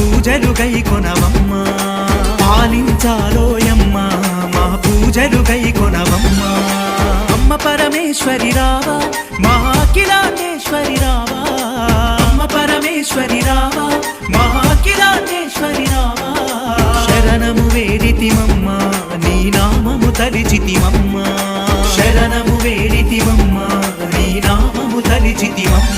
పూజలు గైకొనవమ్మ పాలించాలోయమ్మ మా పూజలు గైకొనవమ్మ అమ్మ పరమేశ్వరి రావా మహాకిలాండేశ్వరి రావా అమ్మ పరమేశ్వరి రావా మహాకిలాండేశ్వరి రావా శరణము వేడితిమమ్మ నీ నామము తలిచితిమమ్మ శరణము వేడితిమమ్మ నీ నామము తలిచితిమమ్మ